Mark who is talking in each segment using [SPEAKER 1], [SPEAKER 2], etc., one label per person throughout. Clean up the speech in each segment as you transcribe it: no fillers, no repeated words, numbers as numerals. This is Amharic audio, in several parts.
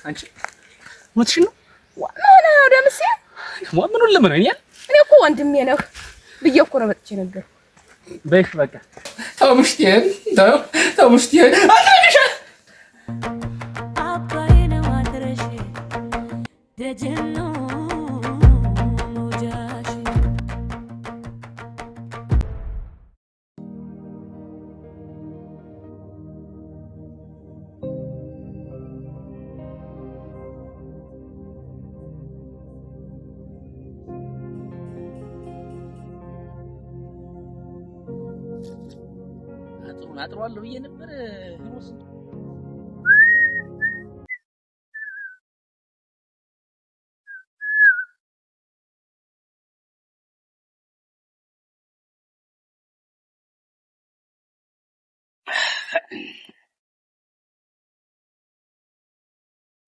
[SPEAKER 1] አንቺ ሞትሽን ነው
[SPEAKER 2] ነው ደምሴ
[SPEAKER 1] ምኑን ለምነኛል?
[SPEAKER 2] እኔ እኮ ወንድሜ ነው ብዬ እኮ ነው መጥቼ ነገር
[SPEAKER 1] በሽ በቃ ተው ሙሽቴን ተው ሙሽቴን አታግሻ
[SPEAKER 3] አባዬ ነው አድረሽ ደጀኖ ሞጃሽ
[SPEAKER 1] አጥሯለሁ ብዬ ነበር ሂሮስ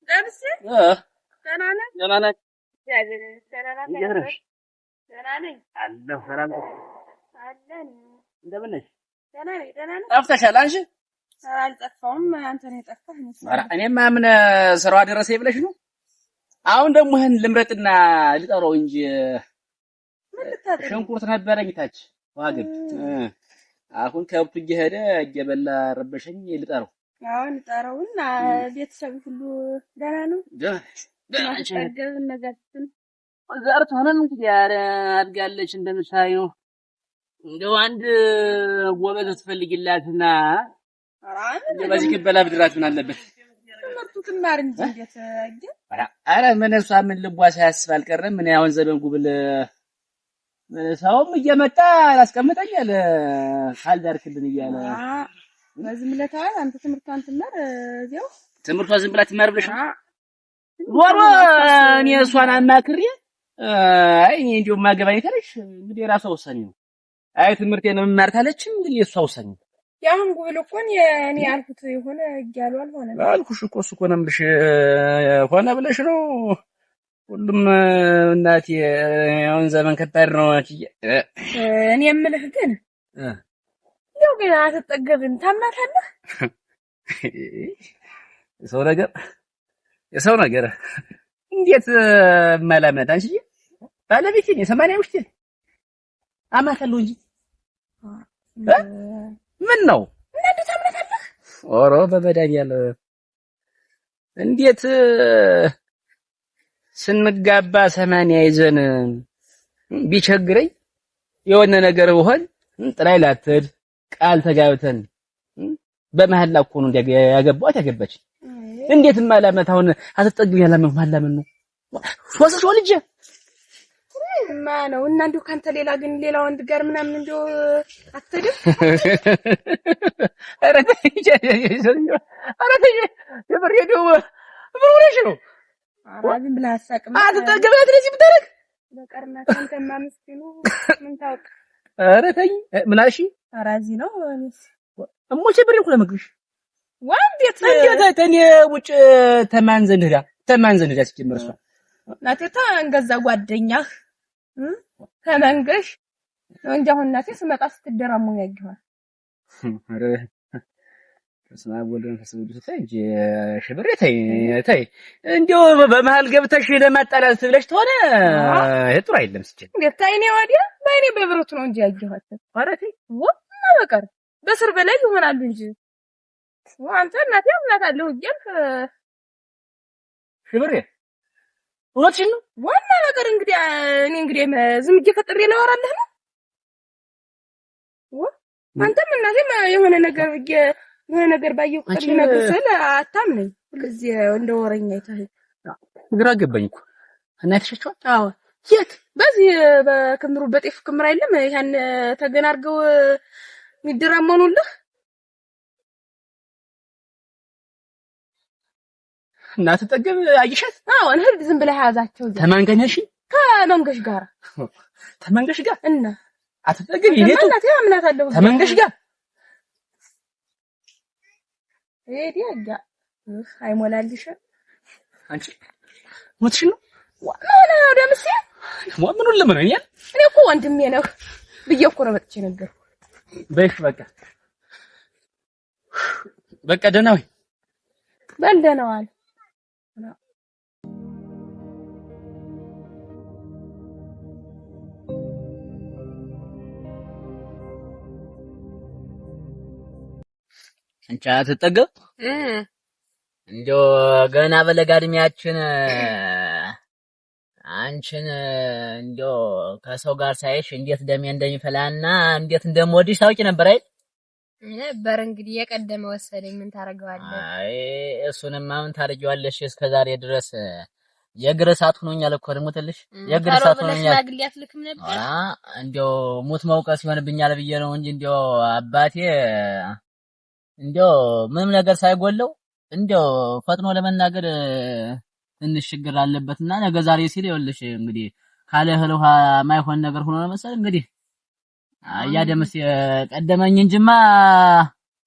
[SPEAKER 2] ደምሴ ደህና ነህ?
[SPEAKER 1] ደህና ነህ?
[SPEAKER 2] ደህና ነኝ
[SPEAKER 1] አለሁ። ሰላም
[SPEAKER 2] አለን።
[SPEAKER 1] እንደምን ነሽ?
[SPEAKER 2] ደህና ነኝ። ደህና ነህ?
[SPEAKER 1] ጠፍተሻል አንቺ?
[SPEAKER 2] አልጠፋሁም። አንተ ነህ የጠፋህ።
[SPEAKER 1] እኔማ ምን ስራዋ ደረሰኝ ብለሽ ነው? አሁን ደግሞ ይሄን ልምረጥና ልጠራው እንጂ ሽንኩርት ነበረኝ ታች ዋግብ አሁን ከብቱ እየሄደ እየበላ ረበሸኝ። ልጠራው
[SPEAKER 2] አሁን ልጠራውና ቤተሰብ ሁሉ ደህና ነው? ማስጠገብ ነገርትን
[SPEAKER 1] ዘርት ሆነን እንግዲህ አድጋለች እንደምታየው። እንደው አንድ ጎበዝ ትፈልጊላትና በዚህ ከበላ ብድራት ምን አለበት?
[SPEAKER 2] ትምህርቱ ትማር እንጂ እንዴት
[SPEAKER 1] ኧረ ምን እሷ ምን ልቧ ሳያስብ አልቀረም። ምን አሁን ዘበን ጉብል ሰውም እየመጣ አላስቀምጠኛል ካልዳርክልን እያለ
[SPEAKER 2] በዚህ ምለታው አንተ ትምህርቷን ትማር እዚያው
[SPEAKER 1] ትምህርቷ ዝም ብላ ትማር ብለሽ ዞሮ እኔ እሷን አማክሬ አይ እኔ እንደው ማገባኝ ካለሽ እንግዲህ የራሷ ውሳኔ ነው። አይ ትምህርቴን መማር ካለችም እንግዲህ የእሷ ውሳኔ ነው።
[SPEAKER 2] ያሁን ጉብል እኮ እኔ ያልኩት የሆነ እያሉ አልሆነ
[SPEAKER 1] አልኩሽ እኮ እሱ እኮ ነው የምልሽ ሆነ ብለሽ ነው። ሁሉም እናቴ አሁን ዘመን ከባድ ነው።
[SPEAKER 2] እኔ የምልህ ግን ያው ግን አትጠገብም ታምናታለህ?
[SPEAKER 1] የሰው ነገር እንዴት ማላመት አንቺ ባለቤቴ ነው 80 ውስጥ አማካለሁ እንጂ ምን ነው
[SPEAKER 2] እናንተ ታምናታለህ?
[SPEAKER 1] ኦሮ በመድኃኒዓለም እንዴት ስንጋባ 80 ይዘን ቢቸግረኝ የሆነ ነገር ቢሆን ጥላይ ላትድ ቃል ተጋብተን በመሐላ እኮ ነው ያገባኋት ያገባች። እንዴት ማላመት አሁን አትጠግብ ያላመው ማላመን ነው ሶስት ልጅ
[SPEAKER 2] ነው እና እንደው ካንተ ሌላ ግን ሌላ ወንድ ጋር ምናምን እንደው አትሄድም?
[SPEAKER 1] ኧረ ተይ ኧረ ተይ የበሬው ብሩሽ ነው
[SPEAKER 2] አራዝም ብለህ አሳቅም
[SPEAKER 1] አትጠግብ ለዚህ ብታረግ
[SPEAKER 2] በቀርና ካንተማ ምስኪኑ ምን ታውቅ?
[SPEAKER 1] ኧረ ተይ ምን አልሽ?
[SPEAKER 2] አራዚ ነው
[SPEAKER 1] እሞቼ ብሬ እኮ ለመግብሽ
[SPEAKER 2] ወንዴት
[SPEAKER 1] ተኔ ውጭ ተማን ዘንድ ሄዳ ሲጀመር እሷ
[SPEAKER 2] ናቴታ እንገዛ ጓደኛህ ተመንገሽ ነው እንጂ አሁን እናቴ ስመጣ ስትደራሙ ያግኋል።
[SPEAKER 1] አረ ተስማ ወልደን ተሰውዱ ተንጂ ሽብሬ ተይ እንደው በመሃል ገብተሽ ለማጣላት ብለሽ ተሆነ ጥሩ አይደለም። ስጭ
[SPEAKER 2] እንዴት ታይኔ ወዲያ ባይኔ በብሩት ነው እንጂ ያግኋት።
[SPEAKER 1] አረ ተይ
[SPEAKER 2] ወና በቀር በስር በላይ ይሆናሉ እንጂ አንተ እናቴ አምናታለሁ እያልክ
[SPEAKER 1] ሽብሬ ወጥሽን ነው
[SPEAKER 2] ዋና ነገር እንግዲህ እኔ እንግዲህ ዝም ብዬ ፈጥሬ ላወራለህ ነው አንተም እናቴም የሆነ ነገር ብዬ የሆነ ነገር ባየው ቁጥር ልነግርህ አታምነኝ። ሁልጊዜ እንደ ወሬኛ አይተህ
[SPEAKER 1] ግራ ገባኝ እኮ እናትሽቻው።
[SPEAKER 2] አዎ የት በዚህ በክምሩ በጤፍ ክምር አይደለም ያን ተገናርገው የሚደራመኑልህ
[SPEAKER 1] እናት ጠገብ አይሻት።
[SPEAKER 2] አዎ እንሂድ ዝም ብለህ ያዛቸው
[SPEAKER 1] ተማንገነሽ
[SPEAKER 2] ከመንገሽ ጋር እና
[SPEAKER 1] አትጠገብ ይሄቱ ተመንገሽ ጋር
[SPEAKER 2] ዲያጋ አይሞላልሽ
[SPEAKER 1] አንቺ ሞትሽ ነው
[SPEAKER 2] ዋና ደምሴ
[SPEAKER 1] ምኑን ለምነኛል?
[SPEAKER 2] እኔ እኮ ወንድሜ ነው ብዬ እኮ ነው መጥቼ ነገር
[SPEAKER 1] በሽ በቃ ደህና ወይ
[SPEAKER 2] በል ደህና ዋል
[SPEAKER 1] አንቺ አትጠገብ እንደው ገና በለጋ እድሜያችን አንቺን እንደው ከሰው ጋር ሳይሽ እንዴት ደሜ እንደሚፈላና እንዴት እንደምወድሽ ታውቂ ነበር አይደል?
[SPEAKER 2] ነበር እንግዲህ የቀደመ ወሰደኝ። ምን ታረጋዋለህ?
[SPEAKER 1] አይ እሱንማ ምን ታረጊዋለሽ? እስከዛሬ ድረስ የእግር እሳት ሆኖኛል እኮ ልሙትልሽ። የእግር እሳት ሆኖኛል።
[SPEAKER 2] ሽማግሌ አትልክም ነበር?
[SPEAKER 1] እንደው ሙት መውቀስ ይሆንብኛል ብዬ ነው እንጂ እንደው አባቴ እንደው ምንም ነገር ሳይጎለው እንደው ፈጥኖ ለመናገር ትንሽ ችግር አለበትና ነገ ዛሬ ሲል ይኸውልሽ እንግዲህ ካለ እህል ውሃ ማይሆን ነገር ሆኖ ነው መሰል እንግዲህ አያደምስ የቀደመኝ እንጂማ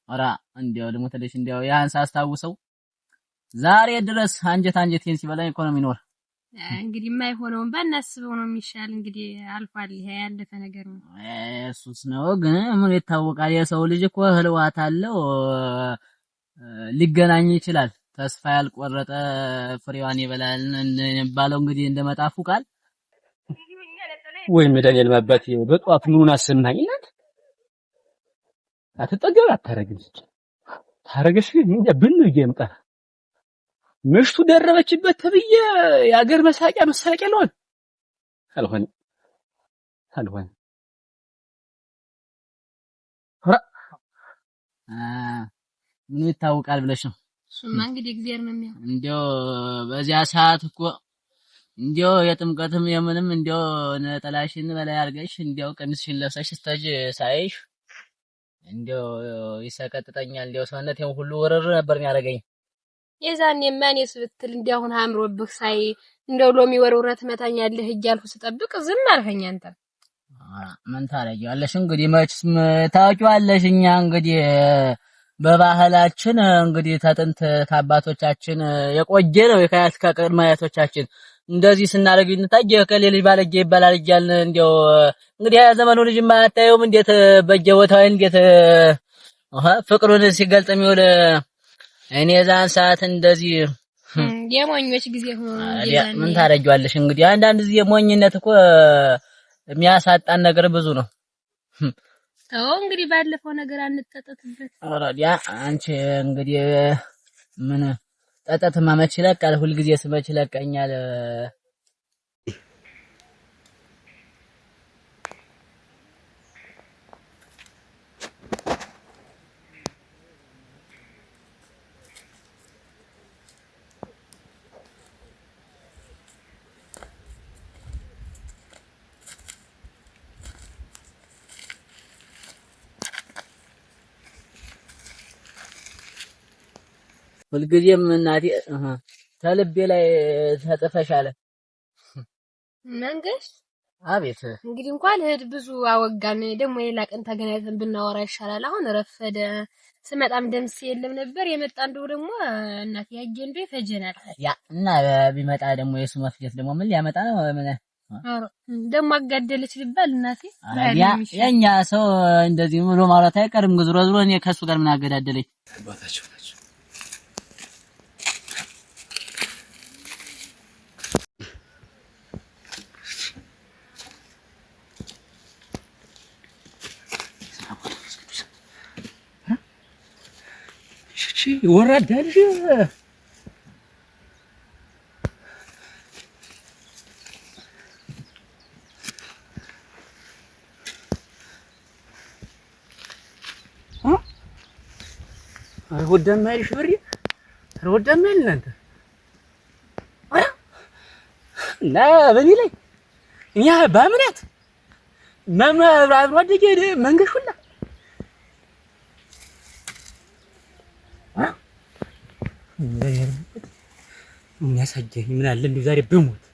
[SPEAKER 1] ኧረ እንደው ልሙትልሽ እንደው ያን ሳስታውሰው ዛሬ ድረስ አንጀቴን ሲበላኝ እኮ ነው የሚኖር።
[SPEAKER 2] እንግዲህ የማይሆነውን ባናስበው ነው የሚሻል። እንግዲህ አልፏል፣ ይሄ ያለፈ ነገር ነው።
[SPEAKER 1] እሱስ ነው ግን ምን ይታወቃል። የሰው ልጅ እኮ ህልዋት አለው ሊገናኝ ይችላል። ተስፋ ያልቆረጠ ፍሬዋን ይበላል እንደሚባለው እንግዲህ እንደመጣፉ ቃል ወይ መድኃኒዓለም አባቴ በጧት ምኑን አሰማኝ እናት አትጠገብ አታረግም ታረገሽ እንዴ ብን ይገምጣ ምሽቱ ደረበችበት ተብዬ የአገር መሳቂያ ነው አልሆነ ምን ይታወቃል ብለሽ ነው?
[SPEAKER 2] እሱማ እንግዲህ እግዚአብሔር ነው የሚያው።
[SPEAKER 1] እንደው በዚያ ሰዓት እኮ እንደው የጥምቀትም የምንም እንደው ነጠላሽን በላይ አድርገሽ እንደው ቀሚስሽን ለብሰሽ ስትሄጂ ሳይሽ እንደው ይሰቀጥጠኛል። እንደው ሰውነቴን ሁሉ ወረር ነበር የሚያደርገኝ።
[SPEAKER 2] የዛኔ ማኔስ ብትል እንደው አሁን አምሮብህ ሳይ እንደው ሎሚ ወርውረት መታኛለህ እያልኩ ስጠብቅ ዝም አልኸኝ አንተ።
[SPEAKER 1] ምን ታረጊዋለሽ እንግዲህ መችስ ታውቂዋለሽ። እኛ እንግዲህ በባህላችን እንግዲህ ተጥንት ታባቶቻችን የቆየ ነው የካያት ከቅድመ አያቶቻችን እንደዚህ ስናደርግ እንታየ ከሌሊ ባለጌ ይባላል እያልን እንደው እንግዲህ ዘመኑ ልጅ ማታየውም እንዴት በየቦታው እንዴት ፍቅሩን ሲገልጥ የሚውል እኔ ዛን ሰዓት እንደዚህ
[SPEAKER 2] የሞኞች ጊዜ ሆኖ
[SPEAKER 1] ምን ታረጊዋለሽ እንግዲህ አንዳንድ ጊዜ ሞኝነት እኮ የሚያሳጣን ነገር ብዙ ነው።
[SPEAKER 2] እንግዲህ ባለፈው ነገር አንጠጠትበት።
[SPEAKER 1] ኦራዲያ አንቺ እንግዲህ ምን ጠጠትማ መች ይለቃል? ሁልጊዜ ስመች ይለቀኛል። ሁልጊዜም እናቴ ተልቤ ላይ ተጥፈሻለ
[SPEAKER 2] መንገሽ።
[SPEAKER 1] አቤት
[SPEAKER 2] እንግዲህ እንኳን እህድ ብዙ አወጋን። ደግሞ ሌላ ቀን ተገናኝተን ብናወራ ይሻላል። አሁን ረፈደ። ስመጣም ደምስ የለም ነበር የመጣ እንደው ደግሞ እናቴ ያጀ እንደው ይፈጀናል።
[SPEAKER 1] ያ እና ቢመጣ ደግሞ የሱ መፍጀት ደግሞ ምን ሊያመጣ ነው? ምን
[SPEAKER 2] ደግሞ አጋደለች ሊባል እናቴ
[SPEAKER 1] ያ የኛ ሰው እንደዚህ ብሎ ማለት አይቀርም። ዙሮ እኔ ከሱ ጋር ምን አገዳደለኝ?
[SPEAKER 4] አባታቸው ናቸው።
[SPEAKER 1] ወራዳ ልጅ ወደም አይልሽ ብሪ ወደም አይል እናንተ እና በኔ ላይ እኛ ባምናት ማብራብ ወደጀ መንገሹላ የሚያሳጀኝ ምን አለ እንደው ዛሬ ብሞት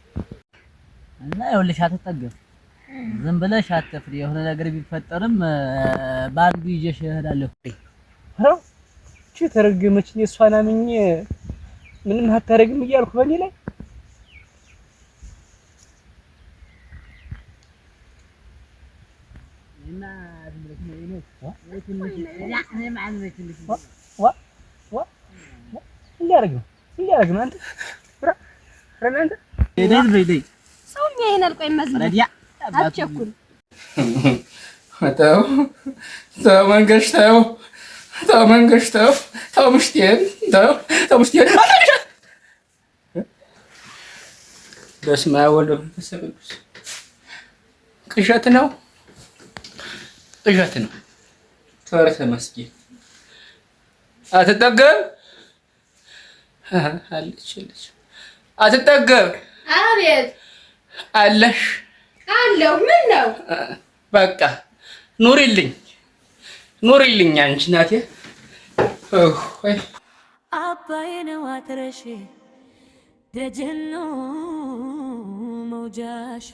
[SPEAKER 1] እና ይኸውልሽ አትጠገብ ዝም ብለሽ አትፍሪ። የሆነ ነገር ቢፈጠርም ባንዱ ይዤሽ እሄዳለሁ። አዎ እቺ ተረገመች እሷን አምኜ ምንም አታረግም እያልኩ በኔ ላይ እና ሊያረግ ነው አንተ እናንተ ደይ
[SPEAKER 2] ሰው ይሄናል። ቆይ መዝለል አትቸኩል።
[SPEAKER 4] ተው ተው መንገሽ ተው ተው መንገሽ ተው ተው ምሽቴን ተው ምሽቴን በስመ አብ ወወልድ ወመንፈስ ቅዱስ ቅዠት ነው ተወርተ መስጊድ አትጠገብ አለች አትጠገብ
[SPEAKER 2] አቤት
[SPEAKER 4] አለሽ
[SPEAKER 2] አለው ምን ነው
[SPEAKER 4] በቃ ኑሪልኝ አንቺ ናቴ ወይ
[SPEAKER 3] አባዬ ነው አትረሺ ደጀን ነው መውጃሽ